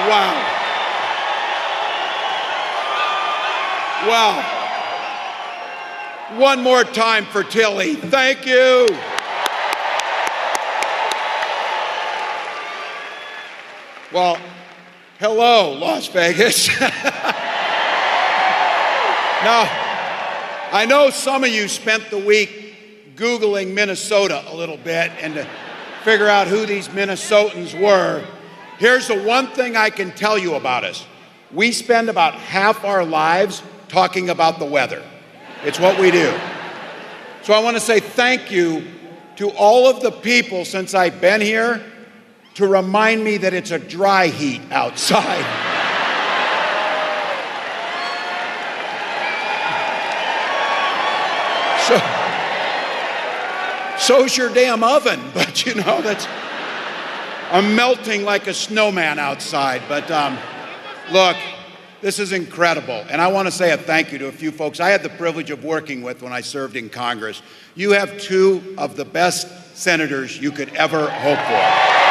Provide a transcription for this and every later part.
Wow. Wow. One more time for Tilly. Thank you. Well, hello, Las Vegas. Now, I know some of you spent the week Googling Minnesota a little bit and to figure out who these Minnesotans were. Here's the one thing I can tell you about us. We spend about half our lives talking about the weather. It's what we do. So I want to say thank you to all of the people since I've been here to remind me that it's a dry heat outside. So's your damn oven, but you know, I'm melting like a snowman outside. But look, this is incredible. And I want to say a thank you to a few folks I had the privilege of working with when I served in Congress. You have two of the best senators you could ever hope for.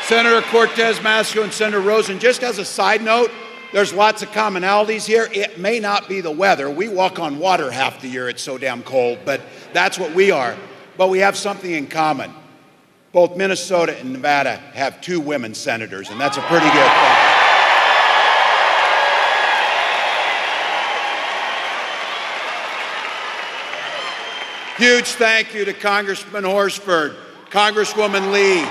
Senator Cortez Masto and Senator Rosen, just as a side note, there's lots of commonalities here. It may not be the weather. We walk on water half the year. It's so damn cold, but that's what we are. But we have something in common. Both Minnesota and Nevada have two women senators, and that's a pretty good thing. Huge thank you to Congressman Horsford, Congresswoman Lee,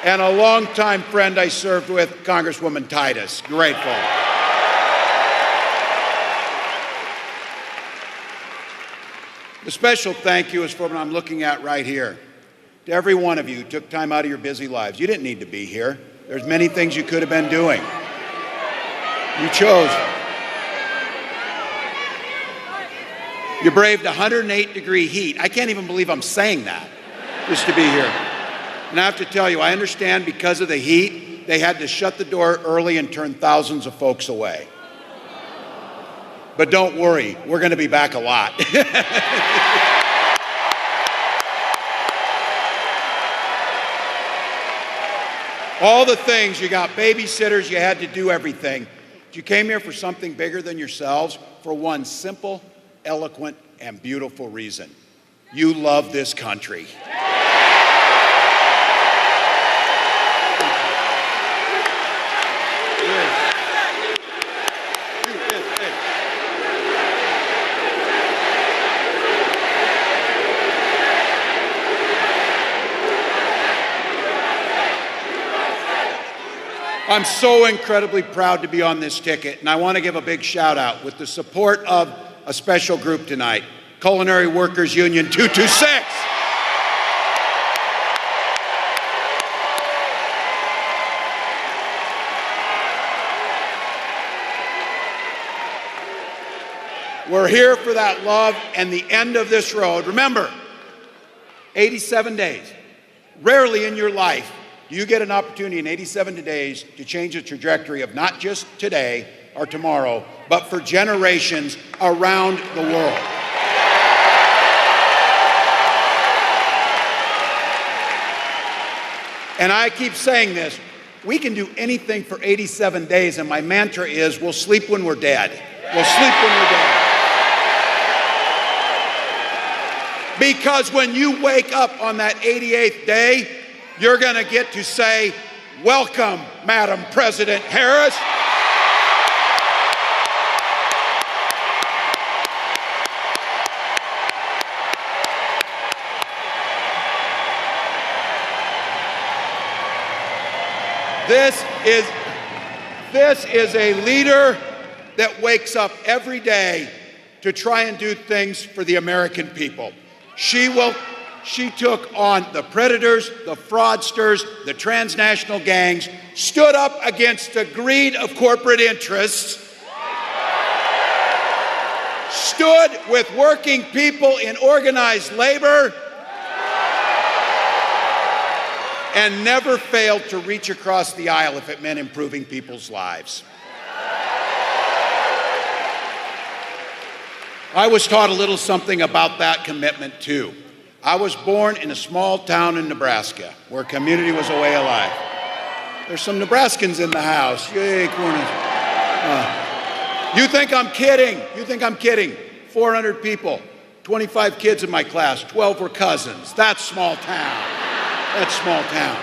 and a longtime friend I served with, Congresswoman Titus. Grateful. The special thank you is for what I'm looking at right here. To every one of you who took time out of your busy lives. You didn't need to be here. There's many things you could have been doing. You chose. You braved 108-degree heat. I can't even believe I'm saying that, just to be here. And I have to tell you, I understand because of the heat, they had to shut the door early and turn thousands of folks away. But don't worry, we're going to be back a lot. All the things, you got babysitters, you had to do everything. You came here for something bigger than yourselves for one simple, eloquent, and beautiful reason. You love this country. I'm so incredibly proud to be on this ticket, and I want to give a big shout out with the support of a special group tonight, Culinary Workers Union 226. We're here for that love and the end of this road. Remember, 87 days. Rarely in your life do you get an opportunity in 87 days to change the trajectory of not just today or tomorrow, but for generations around the world. And I keep saying this, we can do anything for 87 days, and my mantra is, we'll sleep when we're dead. We'll sleep when we're dead. Because when you wake up on that 88th day, you're going to get to say, welcome, Madam President Harris. This is a leader that wakes up every day to try and do things for the American people. She took on the predators, the fraudsters, the transnational gangs, stood up against the greed of corporate interests, stood with working people in organized labor, and never failed to reach across the aisle if it meant improving people's lives. I was taught a little something about that commitment too. I was born in a small town in Nebraska where community was a way of life. There's some Nebraskans in the house. Yay, corners. You think I'm kidding? You think I'm kidding? 400 people, 25 kids in my class, 12 were cousins. That's small town. That's small town.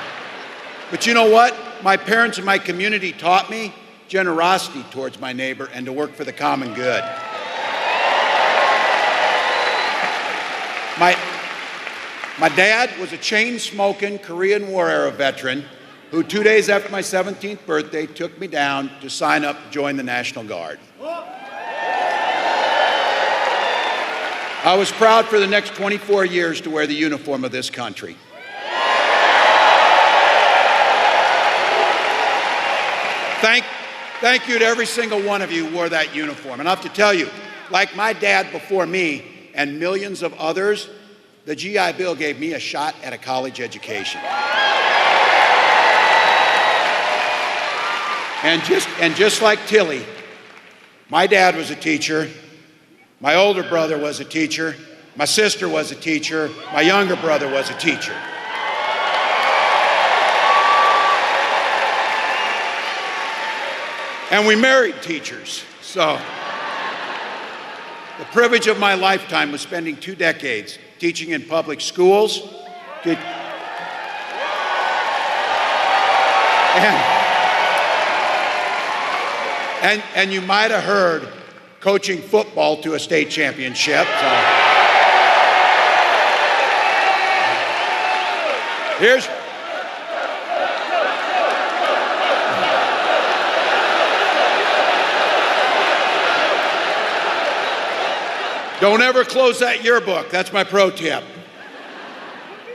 But you know what? My parents and my community taught me generosity towards my neighbor and to work for the common good. My dad was a chain-smoking Korean War-era veteran who 2 days after my 17th birthday took me down to sign up to join the National Guard. I was proud for the next 24 years to wear the uniform of this country. Thank you to every single one of you who wore that uniform. And I have to tell you, like my dad before me and millions of others, the GI Bill gave me a shot at a college education. And just like Tilly, my dad was a teacher, my older brother was a teacher, my sister was a teacher, my younger brother was a teacher. And we married teachers. So the privilege of my lifetime was spending 2 decades teaching in public schools. And you might have heard coaching football to a state championship. Don't ever close that yearbook. That's my pro tip.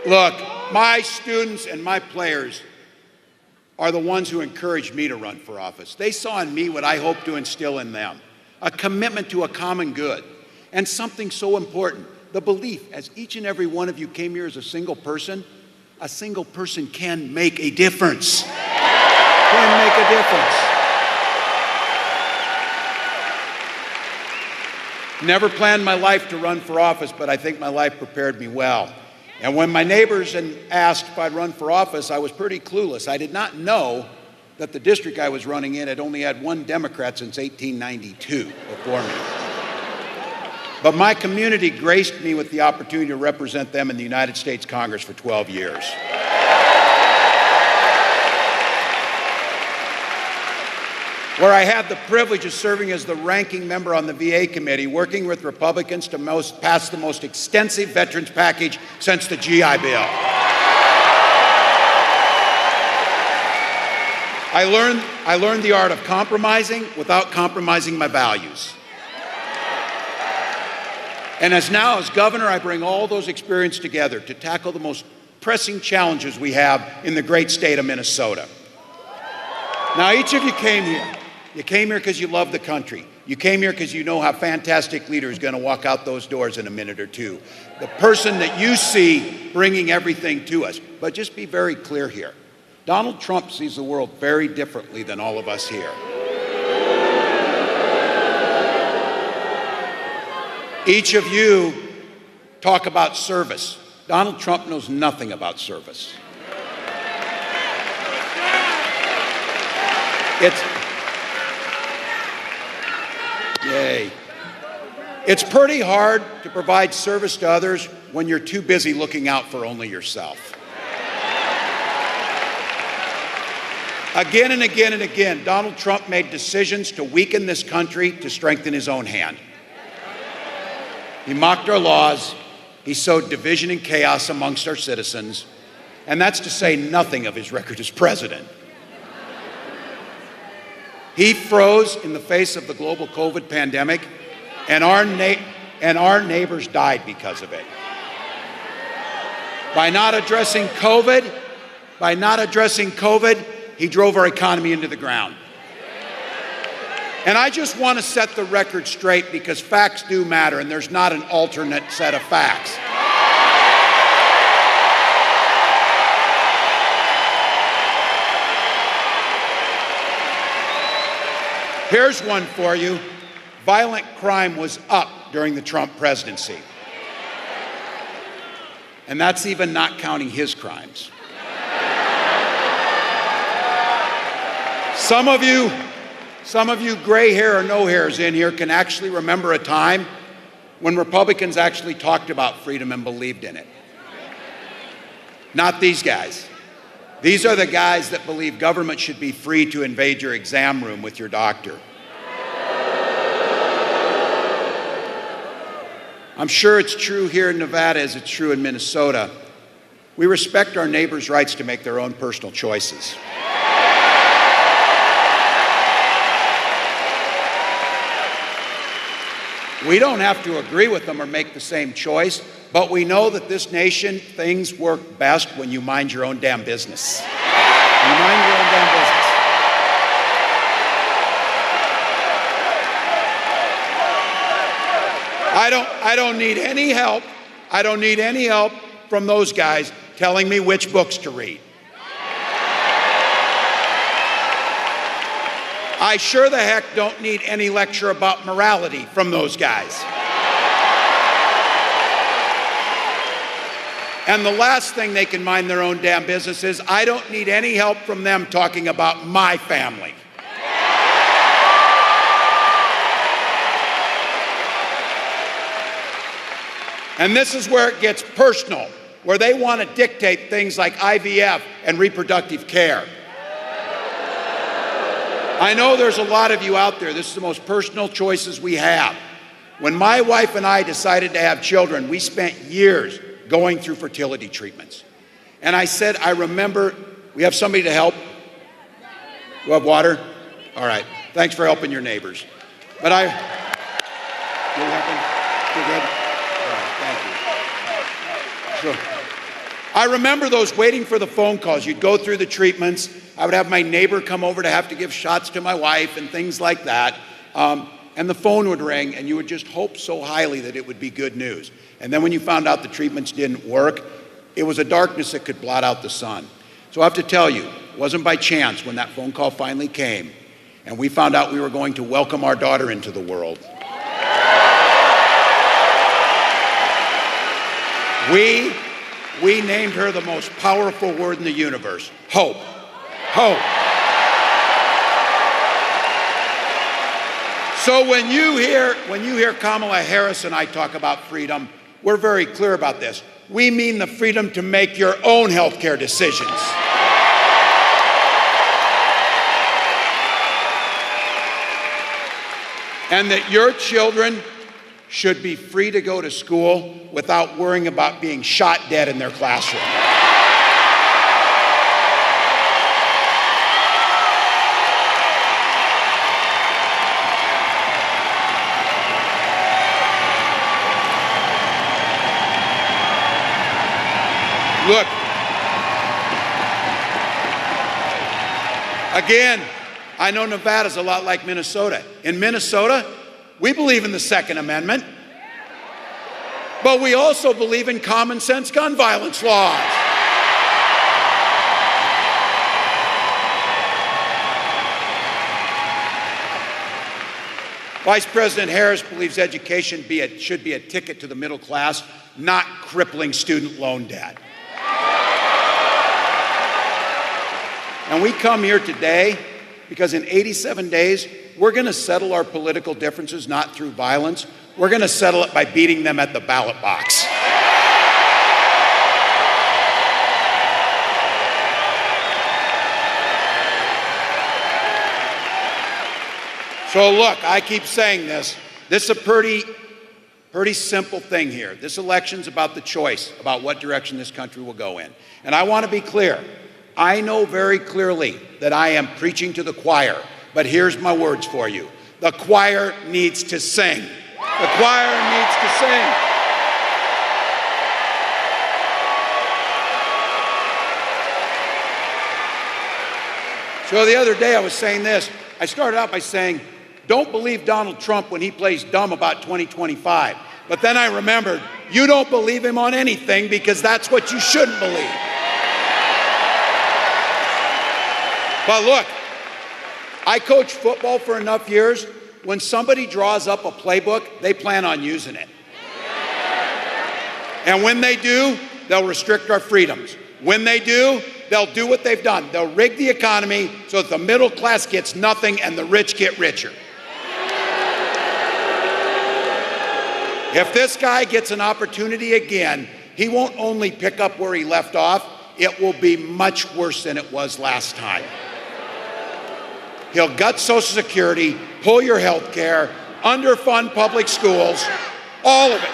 Look, my students and my players are the ones who encouraged me to run for office. They saw in me what I hope to instill in them, a commitment to a common good, and something so important, the belief, as each and every one of you came here as a single person can make a difference. Can make a difference. Never planned my life to run for office, but I think my life prepared me well. And when my neighbors asked if I'd run for office, I was pretty clueless. I did not know that the district I was running in had only had one Democrat since 1892 before me. But my community graced me with the opportunity to represent them in the United States Congress for 12 years. Where I had the privilege of serving as the ranking member on the VA committee, working with Republicans to pass the most extensive veterans package since the GI Bill. I learned the art of compromising without compromising my values. And as governor, I bring all those experiences together to tackle the most pressing challenges we have in the great state of Minnesota. Now, each of you came here. You came here because you love the country. You came here because you know how fantastic leader is going to walk out those doors in a minute or two. The person that you see bringing everything to us. But just be very clear here. Donald Trump sees the world very differently than all of us here. Each of you talk about service. Donald Trump knows nothing about service. It's pretty hard to provide service to others when you're too busy looking out for only yourself. Again and again and again, Donald Trump made decisions to weaken this country to strengthen his own hand. He mocked our laws, he sowed division and chaos amongst our citizens, and that's to say nothing of his record as president. He froze in the face of the global COVID pandemic, and our neighbors died because of it. By not addressing COVID, he drove our economy into the ground. And I just want to set the record straight because facts do matter, and there's not an alternate set of facts. Here's one for you. Violent crime was up during the Trump presidency. And that's even not counting his crimes. Some of you gray hair or no hairs in here can actually remember a time when Republicans actually talked about freedom and believed in it. Not these guys. These are the guys that believe government should be free to invade your exam room with your doctor. I'm sure it's true here in Nevada as it's true in Minnesota. We respect our neighbors' rights to make their own personal choices. We don't have to agree with them or make the same choice, but we know that this nation, things work best when you mind your own damn business. When you mind your own damn business. I don't need any help. I don't need any help from those guys telling me which books to read. I sure the heck don't need any lecture about morality from those guys. And the last thing they can mind their own damn business is I don't need any help from them talking about my family. And this is where it gets personal, where they want to dictate things like IVF and reproductive care. I know there's a lot of you out there, this is the most personal choices we have. When my wife and I decided to have children, we spent years going through fertility treatments. And I said, I remember, we have somebody to help? You have water? All right, thanks for helping your neighbors. But you helping? You good? All right, thank you. So, I remember those waiting for the phone calls. You'd go through the treatments. I would have my neighbor come over to have to give shots to my wife and things like that. And the phone would ring, and you would just hope so highly that it would be good news. And then when you found out the treatments didn't work, it was a darkness that could blot out the sun. So I have to tell you, it wasn't by chance when that phone call finally came, and we found out we were going to welcome our daughter into the world. We named her the most powerful word in the universe, hope. Hope. So when you hear Kamala Harris and I talk about freedom, we're very clear about this. We mean the freedom to make your own health care decisions. And that your children should be free to go to school without worrying about being shot dead in their classroom. Look, again, I know Nevada's a lot like Minnesota. In Minnesota, we believe in the Second Amendment, but we also believe in common sense gun violence laws. Vice President Harris believes education should be a ticket to the middle class, not crippling student loan debt. And we come here today because in 87 days, we're going to settle our political differences not through violence. We're going to settle it by beating them at the ballot box. So look, I keep saying this. This is a pretty simple thing here. This election's about the choice, about what direction this country will go in. And I want to be clear. I know very clearly that I am preaching to the choir, but here's my words for you. The choir needs to sing. The choir needs to sing. So the other day I was saying this. I started out by saying, don't believe Donald Trump when he plays dumb about 2025. But then I remembered, you don't believe him on anything because that's what you shouldn't believe. But look, I coached football for enough years. When somebody draws up a playbook, they plan on using it. And when they do, they'll restrict our freedoms. When they do, they'll do what they've done. They'll rig the economy so that the middle class gets nothing and the rich get richer. If this guy gets an opportunity again, he won't only pick up where he left off, it will be much worse than it was last time. He'll gut Social Security, pull your health care, underfund public schools, all of it.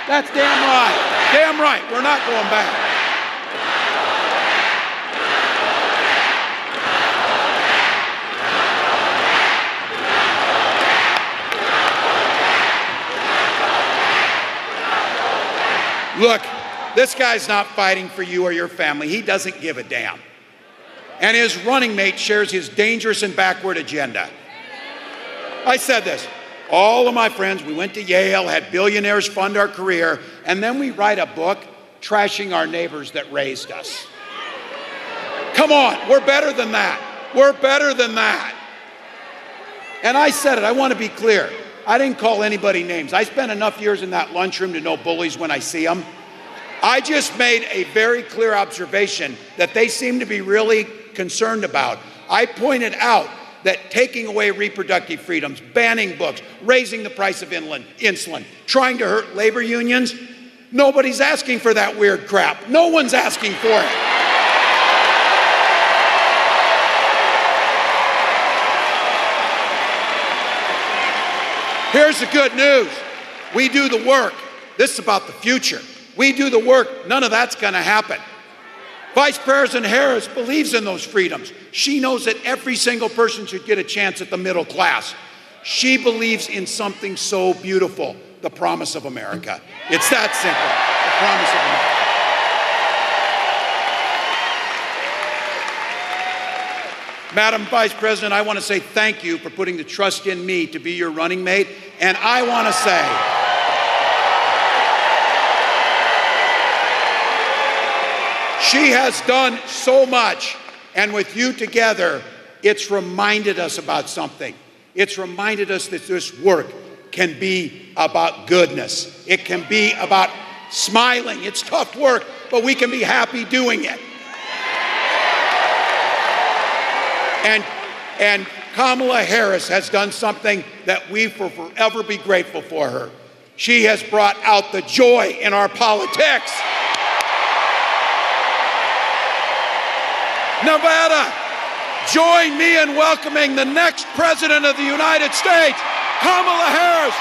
That's damn right. Damn right. We're not going back. Look, this guy's not fighting for you or your family. He doesn't give a damn. And his running mate shares his dangerous and backward agenda. I said this. All of my friends, we went to Yale, had billionaires fund our career, and then we write a book trashing our neighbors that raised us. Come on, we're better than that. We're better than that. And I said it, I want to be clear. I didn't call anybody names. I spent enough years in that lunchroom to know bullies when I see them. I just made a very clear observation that they seem to be really concerned about. I pointed out that taking away reproductive freedoms, banning books, raising the price of insulin, trying to hurt labor unions, nobody's asking for that weird crap. No one's asking for it. Here's the good news. We do the work. This is about the future. We do the work. None of that's going to happen. Vice President Harris believes in those freedoms. She knows that every single person should get a chance at the middle class. She believes in something so beautiful, the promise of America. It's that simple, the promise of America. Madam Vice President, I want to say thank you for putting the trust in me to be your running mate. And I want to say, she has done so much, and with you together, it's reminded us about something. It's reminded us that this work can be about goodness. It can be about smiling. It's tough work, but we can be happy doing it. And Kamala Harris has done something that we will forever be grateful for her. She has brought out the joy in our politics. Nevada, join me in welcoming the next President of the United States, Kamala Harris.